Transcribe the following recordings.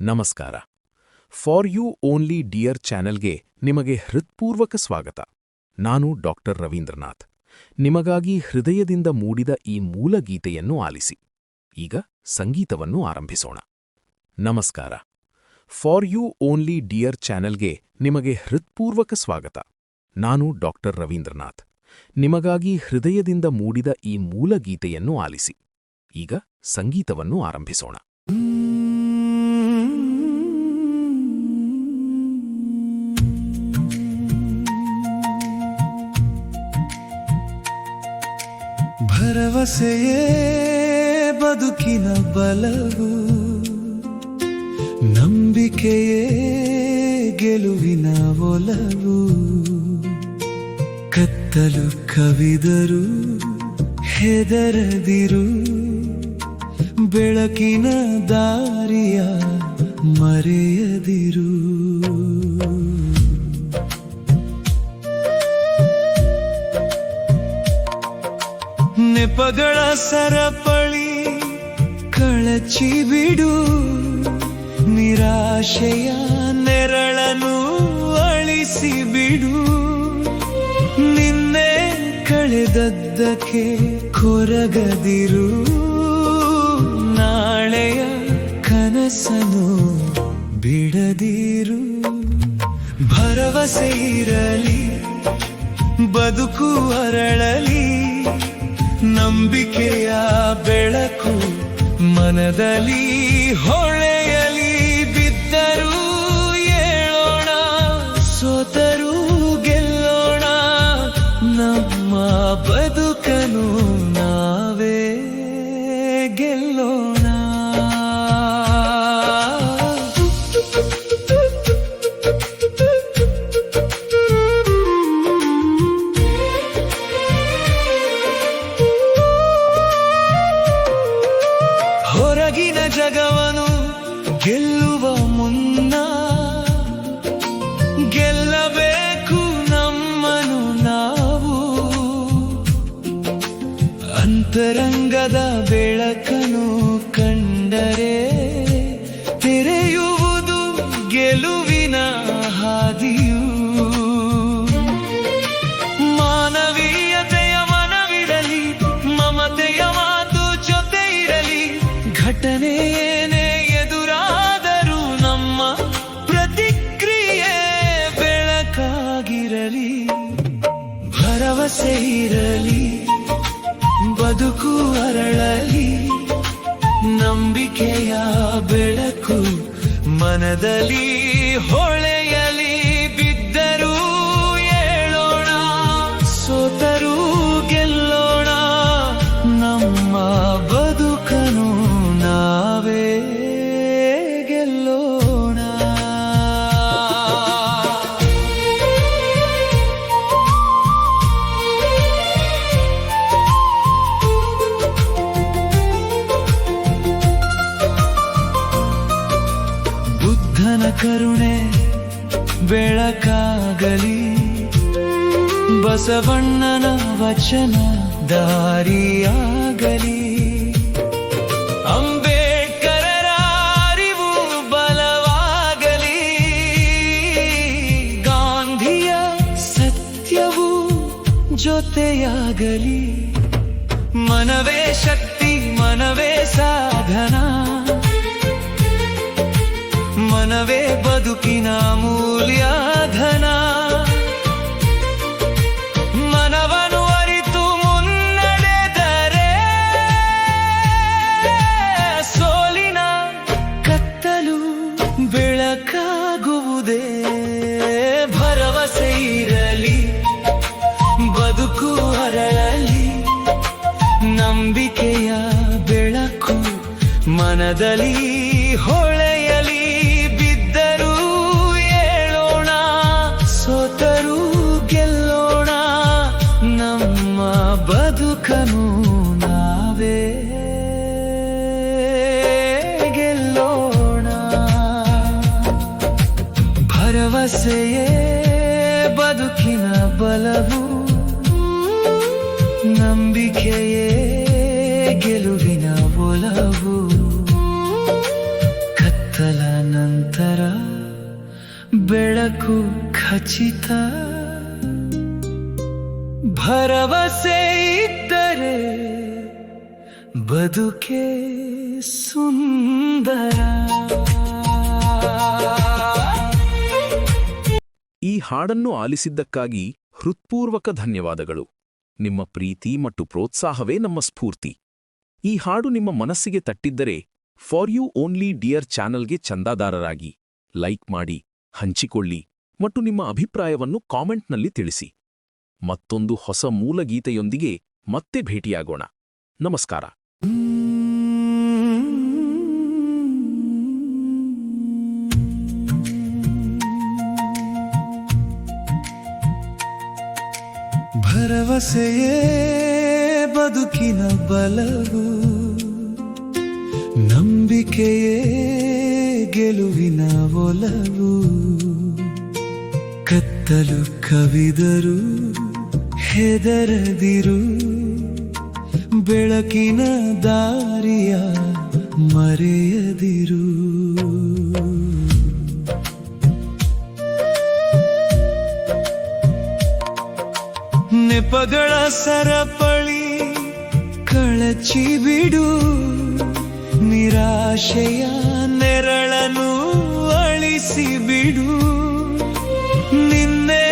ನಮಸ್ಕಾರ. For you only dear ಚಾನೆಲ್ಗೆ ನಿಮಗೆ ಹೃತ್ಪೂರ್ವಕ ಸ್ವಾಗತ. ನಾನು ಡಾಕ್ಟರ್ ರವೀಂದ್ರನಾಥ್. ನಿಮಗಾಗಿ ಹೃದಯದಿಂದ ಮೂಡಿದ ಈ ಮೂಲ ಗೀತೆಯನ್ನು ಆಲಿಸಿ. ಈಗ ಸಂಗೀತವನ್ನು ಆರಂಭಿಸೋಣ. ನಮಸ್ಕಾರ. ಫಾರ್ ಯು ಓನ್ಲಿ ಡಿಯರ್ ಚಾನೆಲ್ಗೆ ನಿಮಗೆ ಹೃತ್ಪೂರ್ವಕ ಸ್ವಾಗತ. ನಾನು ಡಾಕ್ಟರ್ ರವೀಂದ್ರನಾಥ್. ನಿಮಗಾಗಿ ಹೃದಯದಿಂದ ಮೂಡಿದ ಈ ಮೂಲ ಗೀತೆಯನ್ನು ಆಲಿಸಿ. ಈಗ ಸಂಗೀತವನ್ನು ಆರಂಭಿಸೋಣ. ಭರವಸೆಯೇ ಬದುಕಿನ ಬಲವು, ನಂಬಿಕೆಯೇ ಗೆಲುವಿನ ಒಲವು. ಕತ್ತಲು ಕವಿದರು ಹೆದರದಿರು, ಬೆಳಕಿನ ದಾರಿಯ ಮರೆಯದಿರು. ನೆಪಗಳ ಸರಪಳಿ ಕಳಚಿ ಬಿಡು, ನಿರಾಶೆಯ ನೆರಳನ್ನು ಅಳಿಸಿ ಬಿಡು. ನಿನ್ನೆ ಕಳೆದದ್ದಕ್ಕೆ ಕೊರಗದಿರು, ನಾಳೆಯ ಕನಸನ್ನು ಬಿಡದಿರು. ಭರವಸೆ ಇರಲಿ, ಬದುಕು ಅರಳಲಿ, ನಂಬಿಕೆಯ ಬೆಳಕು ಮನದಲ್ಲಿ ಹೊಳೆಯಲಿ. ಬಿದ್ದರೂ ಏಳೋಣ, ಸೋತರೂ ಗೆಲ್ಲೋಣ, ನಮ್ಮ ಬದುಕನು ನಾವೇ ಗೆಲ್ಲೋಣ. ಹೊರಗಿನ ಜಗವನು ಗೆಲ್ಲುವ ಮುನ್ನ ಗೆಲ್ಲಬೇಕು ನಮ್ಮನು ನಾವು. ಅಂತರಂಗದ ಬೆಳಕನು ಕಂಡರೆ ತೆರೆಯುವುದು ಗೆಲುವಿನ ಹಾದಿಯು. ಮಾನವೀಯತೆಯ ಮನವಿರಲಿ, ಮಮತೆಯ ಮಾತು ಜೊತೆ ಇರಲಿ. ಘಟನೆ ಏನೇ ಎದುರಾದರೂ ನಮ್ಮ ಪ್ರತಿಕ್ರಿಯೆ ಬೆಳಕಾಗಿರಲಿ. ಭರವಸೆ ಇರಲಿ, ಬದುಕು ಅರಳಲಿ, ನಂಬಿಕೆಯ ಬೆಳಕು ಮನದಲ್ಲಿ ಹೊಳೆಯಲಿ. ಬಿದ್ದರೂ ಏಳೋಣ, ಸೋತರೂ ಗೆಲ್ಲೋಣ, ನಮ್ಮ ಬದುಕನು ನಾವೇ ಗೆಲ್ಲೋಣ. ಬುದ್ಧನ ಕರುಣೆ ಬೆಳಕಾಗಲಿ, ಬಸವಣ್ಣನ ವಚನ ದಾರಿಯಾಗಲಿ. ಅಂಬೇಡ್ಕರರ ಅರಿವು ಬಲವಾಗಲಿ, ಗಾಂಧಿಯ ಸತ್ಯವು ಜೊತೆಯಾಗಲಿ. ಮನವೇ ಶಕ್ತಿ, ಮನವೇ ಸಾಧನ, ಮನವೇ ಬದುಕಿನ ಮೂಲ್ಯಧನ. ಮನವನ್ನು ಅರಿತು ಮುನ್ನಡೆದರೆ ಸೋಲಿನ ಕತ್ತಲು ಬೆಳಕಾಗುವುದೇ. ಭರವಸೆ ಇರಲಿ, ಬದುಕು ಅರಳಲಿ, ನಂಬಿಕೆಯ ಬೆಳಕು ಮನದಲ್ಲಿ ಹೊಳೆಯಲಿ. ಬಿದ್ದರೂ ಏಳೋಣ, ಸೋತರೂ ಗೆಲ್ಲೋಣ, ನಮ್ಮ ಬದುಕನು ನಾವೇ ಗೆಲ್ಲೋಣ. ಭರವಸೆಯೇ ಬದುಕಿನ ಬಲವು, ನಂಬಿಕೆಯೇ ಗೆಲುವಿನ ಒಲವು. ಕತ್ತಲ ನಿರಂತರ ಬೆಳಕು ಖಚಿತ ಭರವಸೆ ಇದ್ದರೆ ಬದುಕೆ ಸುಂದರ. ಈ ಹಾಡನ್ನು ಆಲಿಸಿದ್ದಕ್ಕಾಗಿ ಹೃತ್ಪೂರ್ವಕ ಧನ್ಯವಾದಗಳು. ನಿಮ್ಮ ಪ್ರೀತಿ ಮತ್ತು ಪ್ರೋತ್ಸಾಹವೇ ನಮ್ಮ ಸ್ಫೂರ್ತಿ. ಈ ಹಾಡು ನಿಮ್ಮ ಮನಸ್ಸಿಗೆ ತಟ್ಟಿದ್ದರೆ ಫಾರ್ ಯು ಓನ್ಲಿ ಡಿಯರ್ ಚಾನಲ್ಗೆ ಚಂದಾದಾರರಾಗಿ ಲೈಕ್ ಮಾಡಿ, ಹಂಚಿಕೊಳ್ಳಿ ಮತ್ತು ನಿಮ್ಮ ಅಭಿಪ್ರಾಯವನ್ನು ಕಾಮೆಂಟ್ನಲ್ಲಿ ತಿಳಿಸಿ. ಮತ್ತೊಂದು ಹೊಸ ಮೂಲಗೀತೆಯೊಂದಿಗೆ ಮತ್ತೆ ಭೇಟಿಯಾಗೋಣ. ನಮಸ್ಕಾರ. ಭರವಸೆಯೇ ಬದುಕಿನ ಬಲವು, ನಂಬಿಕೆಯೇ ಗೆಲುವಿನ ಒಲವು. ಕತ್ತಲು ಕವಿದರು ಹೆದರದಿರು, ಬೆಳಕಿನ ದಾರಿಯ ಮರೆಯದಿರು. ನೆಪಗಳ ಸರಪಳಿ ಕಳಚಿ ಬಿಡು, ನಿರಾಶೆಯ ನೆರಳನ್ನು ಅಳಿಸಿ ಬಿಡು. ನಿನ್ನೆ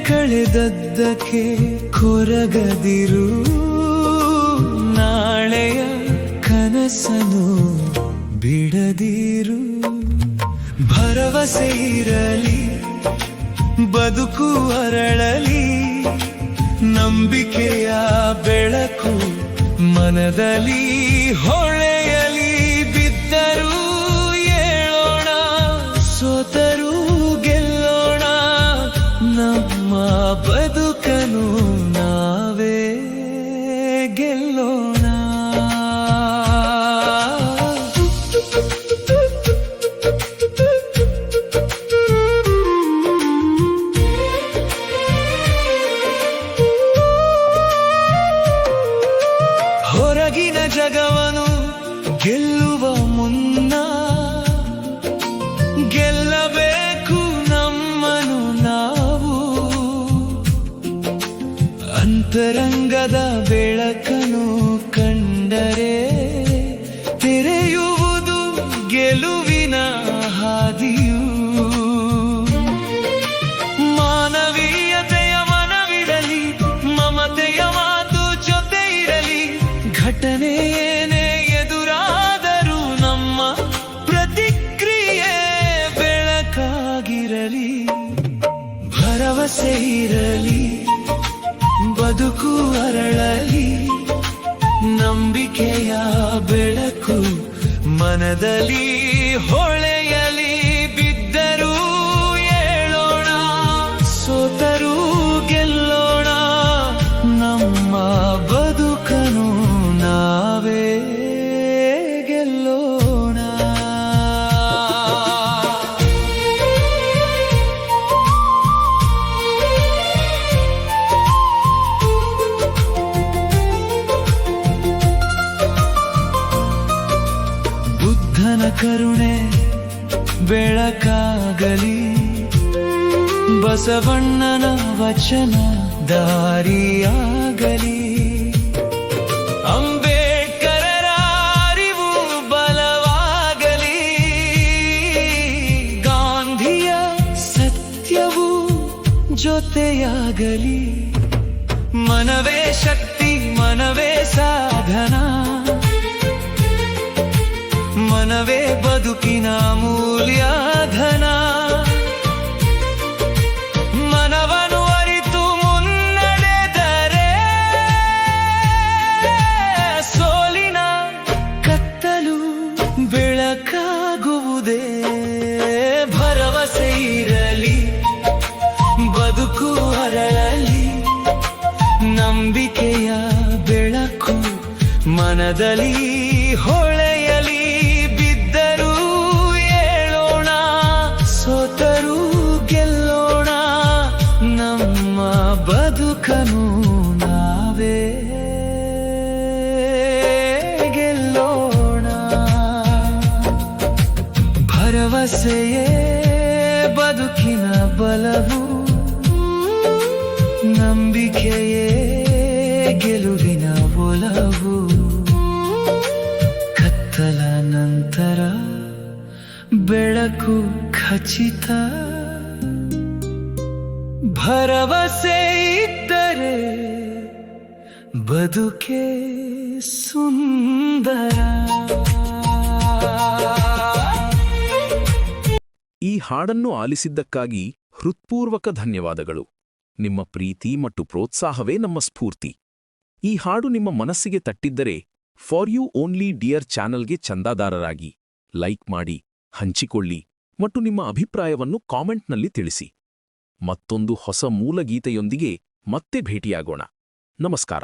ಕಳೆದದ್ದಕ್ಕೆ ಕೊರಗದಿರು, ನಾಳೆಯ ಕನಸನು ಬಿಡದಿರು. ಭರವಸೆ ಇರಲಿ, ಬದುಕು ಅರಳಲಿ, ನಂಬಿಕೆಯ ಬೆಳಕು ಮನದಲ್ಲಿ ಹೊಳೆಯಲಿ. ಬಿದ್ದರೂ ಏಳೋಣ, ಸೋತರೂ ಗೆಲ್ಲೋಣ, ನಮ್ಮ ಬದುಕನು ನಾವೇ ಗೆಲ್ಲೋಣ. ಹೊರಗಿನ ಜಗವನು ಗೆಲ್ಲುವ ಮುನ್ನ ಗೆಲ್ಲಬೇಕು ನಮ್ಮನು ನಾವು. ಅಂತರಂಗದ ಬೆಳಕನು ಕಂಡರೆ ತೆರೆಯುವುದು ಗೆಲುವಿನ ಹಾದಿಯು. ಮಾನವೀಯತೆಯ ಮನವಿರಲಿ, ಮಮತೆಯ ಮಾತು ಜೊತೆ ಇರಲಿ. ಘಟನೆ ಏನೇ ಎದುರಾದರೂ ನಮ್ಮ ಪ್ರತಿಕ್ರಿಯೆ ಬೆಳಕಾಗಿರಲಿ. ಭರವಸೆ ಇರಲಿ, ಬದುಕು ಅರಳಲಿ, ನಂಬಿಕೆಯ ಬೆಳಕು ಮನದಲ್ಲಿ ಹೊಳೆಯಲಿ. ಬಿದ್ದರೂ ಏಳೋಣ, ಸೋತರೂ ಗೆಲ್ಲೋಣ, ನಮ್ಮ ಬದುಕನು ನಾವೇ ಗೆಲ್ಲೋಣ. ಬುದ್ಧನ ಕರುಣೆ ಬೆಳಕಾಗಲಿ, ಬಸವಣ್ಣನ ವಚನ ದಾರಿಯಾಗಲಿ. ಅಂಬೇಡ್ಕರರ ಅರಿವು ಬಲವಾಗಲಿ, ಗಾಂಧಿಯ ಸತ್ಯವು ಜೊತೆಯಾಗಲಿ. ಮನವೇ ಶಕ್ತಿ, ಮನವೇ ಸಾಧನ, ಮನವೇ ಬದುಕಿನ ಮೂಲ್ಯಧನ. ಮನವನ್ನು ಅರಿತು ಮುನ್ನಡೆದರೆ ಸೋಲಿನ ಕತ್ತಲು ಬೆಳಕಾಗುವುದೇ. ಭರವಸೆ ಇರಲಿ, ಬದುಕು ಅರಳಲಿ, ನಂಬಿಕೆಯ ಬೆಳಕು ಮನದಲ್ಲಿ ಹೊಳೆಯಲಿ. ಬಿದ್ದರೂ ಏಳೋಣ, ಸೋತರೂ ಗೆಲ್ಲೋಣ, ನಮ್ಮ ಬದುಕನು ನಾವೇ ಗೆಲ್ಲೋಣ. ಭರವಸೆ ಭರವಸೆಯೇ ಬದುಕಿನ ಬಲವು, ನಂಬಿಕೆಯೇ ಗೆಲುವಿನ ಒಲವು. ಕತ್ತಲ ನಂತರ ಬೆಳಕು ಖಚಿತ, ಭರವಸೆ ಇದ್ದರೆ ಬದುಕೆ ಸುಂದರ. ಈ ಹಾಡನ್ನು ಆಲಿಸಿದ್ದಕ್ಕಾಗಿ ಹೃತ್ಪೂರ್ವಕ ಧನ್ಯವಾದಗಳು. ನಿಮ್ಮ ಪ್ರೀತಿ ಮತ್ತು ಪ್ರೋತ್ಸಾಹವೇ ನಮ್ಮ ಸ್ಫೂರ್ತಿ. ಈ ಹಾಡು ನಿಮ್ಮ ಮನಸ್ಸಿಗೆ ತಟ್ಟಿದ್ದರೆ ಫಾರ್ ಯು ಓನ್ಲಿ ಡಿಯರ್ ಚಾನಲ್ಗೆ ಚಂದಾದಾರರಾಗಿ ಲೈಕ್ ಮಾಡಿ, ಹಂಚಿಕೊಳ್ಳಿ ಮತ್ತು ನಿಮ್ಮ ಅಭಿಪ್ರಾಯವನ್ನು ಕಾಮೆಂಟ್ನಲ್ಲಿ ತಿಳಿಸಿ. ಮತ್ತೊಂದು ಹೊಸ ಮೂಲಗೀತೆಯೊಂದಿಗೆ ಮತ್ತೆ ಭೇಟಿಯಾಗೋಣ. ನಮಸ್ಕಾರ.